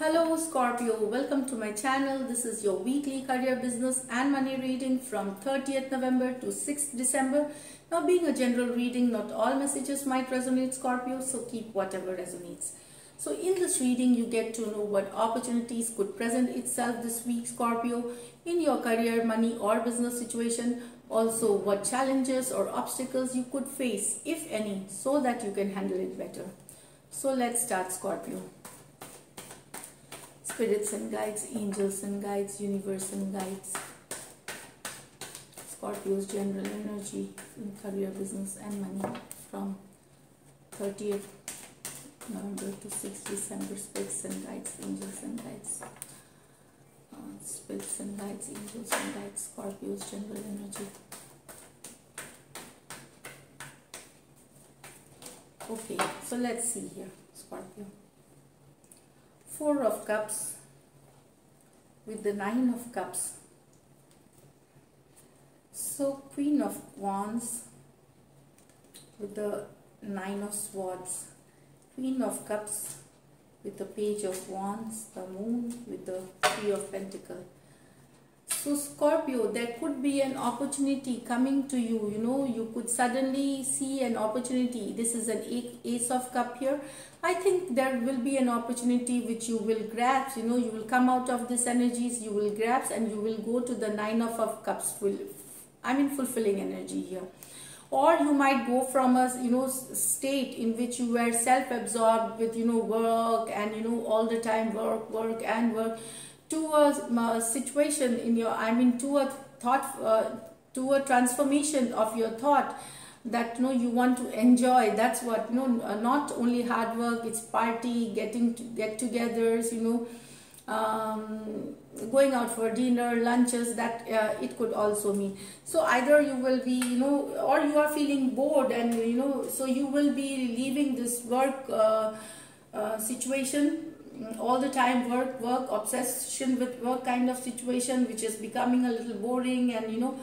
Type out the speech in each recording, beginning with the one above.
Hello Scorpio, welcome to my channel. This is your weekly career, business and money reading from 30th November to 6th December. Now being a general reading, not all messages might resonate Scorpio, so keep whatever resonates. So in this reading, you get to know what opportunities could present itself this week Scorpio in your career, money or business situation. Also what challenges or obstacles you could face, if any, so that you can handle it better. So let's start Scorpio. Spirits and guides, angels and guides, universe and guides. Scorpio's general energy in career, business and money from 30th November to 6th December. Spirits and guides, angels and guides. Spirits and guides, angels and guides. Scorpio's general energy. Okay, so let's see here, Scorpio. Four of Cups with the Nine of Cups. So Queen of Wands with the Nine of Swords. Queen of Cups with the Page of Wands. The Moon with the Three of Pentacles. So Scorpio, there could be an opportunity coming to you. You could suddenly see an opportunity. This is an Ace of Cup here. I think there will be an opportunity which you will grasp. You will come out of these energies, you will grasp, and you will go to the Nine of Cups. Fulfilling energy here. Or you might go from a state in which you were self-absorbed with work and all the time work to a situation in your to a thought to a transformation of your thought that you want to enjoy. That's what not only hard work, it's party, get-togethers, going out for dinner, lunches, that it could also mean. So either you will be or you are feeling bored and so you will be leaving this work situation. All the time work, obsession with work kind of situation, which is becoming a little boring and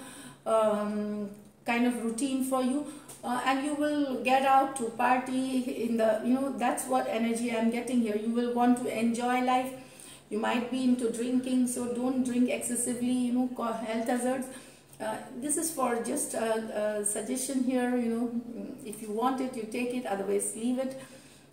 kind of routine for you, and you will get out to party in the that's what energy I'm getting here. You will want to enjoy life. You might be into drinking, so don't drink excessively, health hazards. This is for just a suggestion here. If you want it, you take it, otherwise leave it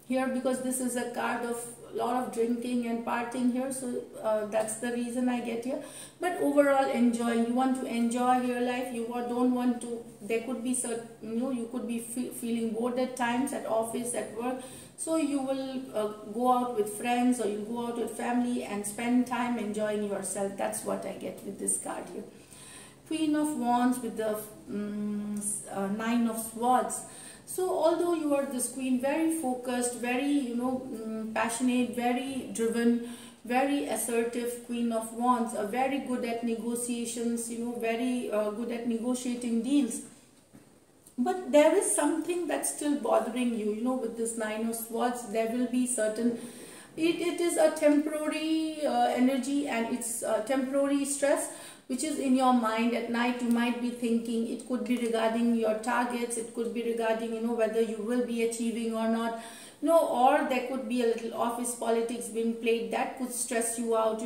here, because this is a card of lot of drinking and partying here, so that's the reason I get here. But overall, enjoying. You want to enjoy your life. You don't want to. There could be certain, you could be feeling bored at times at office, at work. So you will go out with friends, or you go out with family and spend time enjoying yourself. That's what I get with this card here. Queen of Wands with the Nine of Swords. So although you are this queen, very focused, very passionate, very driven, very assertive Queen of Wands, very good at negotiations, very good at negotiating deals. But there is something that's still bothering you, with this Nine of Swords. There will be certain, it is a temporary energy, and it's temporary stress which is in your mind. At night you might be thinking. It could be regarding your targets, it could be regarding whether you will be achieving or not, or there could be a little office politics being played that could stress you out,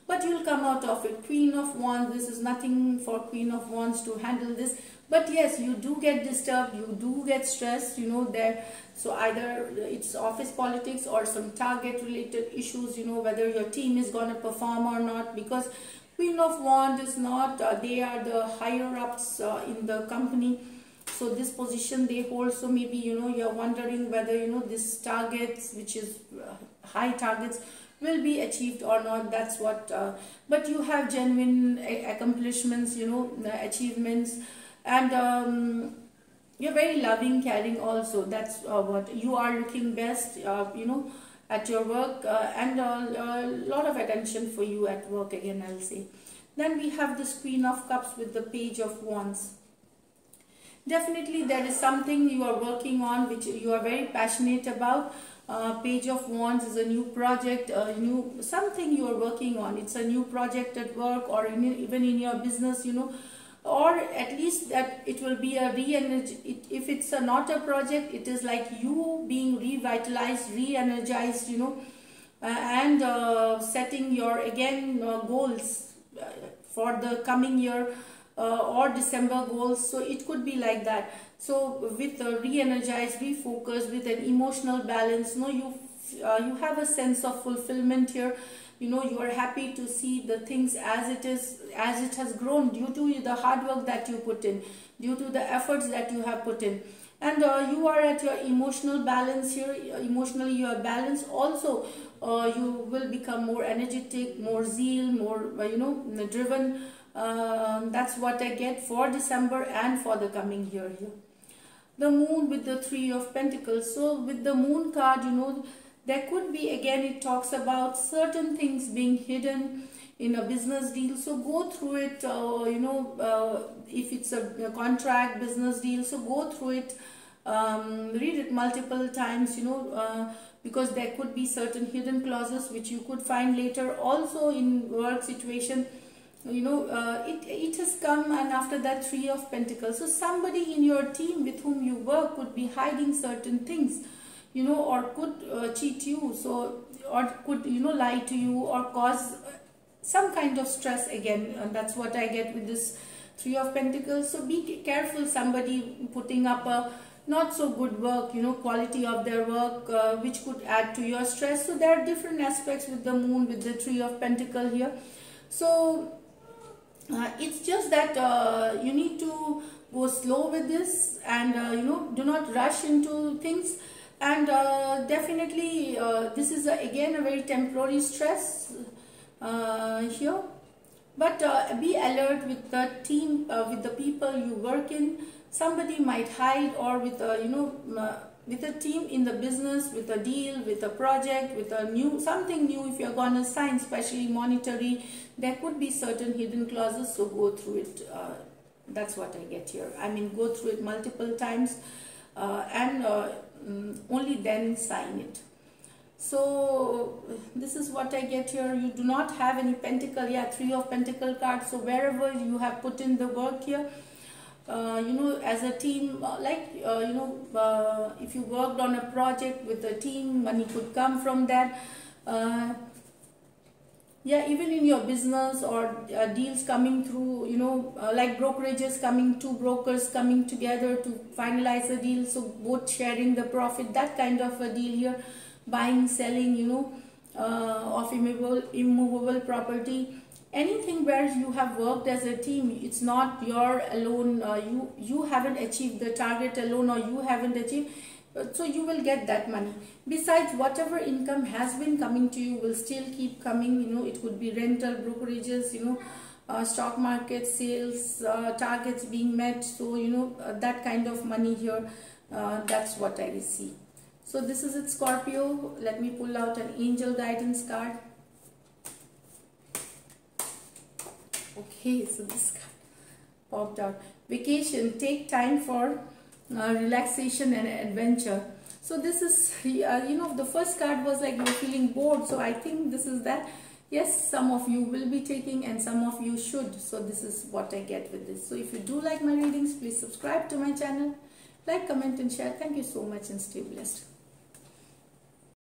but you'll come out of it. Queen of Wands, this is nothing for Queen of Wands to handle this. But yes, you do get disturbed, you do get stressed, there. So either it's office politics or some target related issues, whether your team is going to perform or not, because Queen of Wands is not, they are the higher ups in the company. So this position they hold, so maybe you're wondering whether this targets, which is high targets, will be achieved or not. That's what, but you have genuine accomplishments, achievements, and you're very loving, caring also. That's what you are looking best, at your work, and a lot of attention for you at work again, I'll say. Then we have this Queen of Cups with the Page of Wands. Definitely there is something you are working on which you are very passionate about. Page of Wands is a new project, something you are working on. It's a new project at work, or even in your business, or at least that it will be a re-energy. If it's not a project, it is like you being revitalized, re-energized, and setting your again goals for the coming year, or December goals. So it could be like that. So with re-energized, refocus, with an emotional balance, you have a sense of fulfillment here. You are happy to see the things as it is, as it has grown due to the hard work that you put in, due to the efforts that you have put in. And you are at your emotional balance here. Emotionally you are balanced. Also you will become more energetic, more zeal, more driven. That's what I get for December and for the coming year here. The moon with the 3 of Pentacles. So with the moon card, there could be, again, it talks about certain things being hidden in a business deal. So go through it, if it's a contract, business deal, so go through it, read it multiple times, because there could be certain hidden clauses which you could find later. Also in work situation, it has come, and after that 3 of Pentacles. So somebody in your team with whom you work could be hiding certain things, or could cheat you, so, or could lie to you, or cause some kind of stress again. And that's what I get with this 3 of Pentacles. So be careful, somebody putting up a not so good work, quality of their work, which could add to your stress. So there are different aspects with the moon, with the 3 of Pentacles here. So it's just that you need to go slow with this, and do not rush into things. And definitely this is again a very temporary stress here, but be alert with the team, with the people you work in. Somebody might hide, or with with a team in the business, with a deal, with a project, with a something new. If you're gonna sign, especially monetary, there could be certain hidden clauses. So go through it. That's what I get here. I mean, go through it multiple times, and only then sign it. So this is what I get here. You do not have any pentacle. Yeah, 3 of Pentacle card. So wherever you have put in the work here, as a team, if you worked on a project with a team, money could come from that. Yeah, even in your business, or deals coming through, like brokerages coming, 2 brokers coming together to finalize a deal, so both sharing the profit, that kind of a deal here. Buying, selling, of immovable property, anything where you have worked as a team. It's not your alone, you haven't achieved the target alone, or you haven't achieved. So you will get that money. Besides, whatever income has been coming to you will still keep coming. It could be rental, brokerages, stock market, sales, targets being met. So that kind of money here, that's what I see. So this is it, Scorpio. Let me pull out an angel guidance card. Okay, so this card popped out. Vacation, take time for relaxation and adventure. So this is, the first card was like you're feeling bored. So I think this is that. Yes, some of you will be taking, and some of you should. So this is what I get with this. So if you do like my readings, please subscribe to my channel, like, comment and share. Thank you so much, and stay blessed.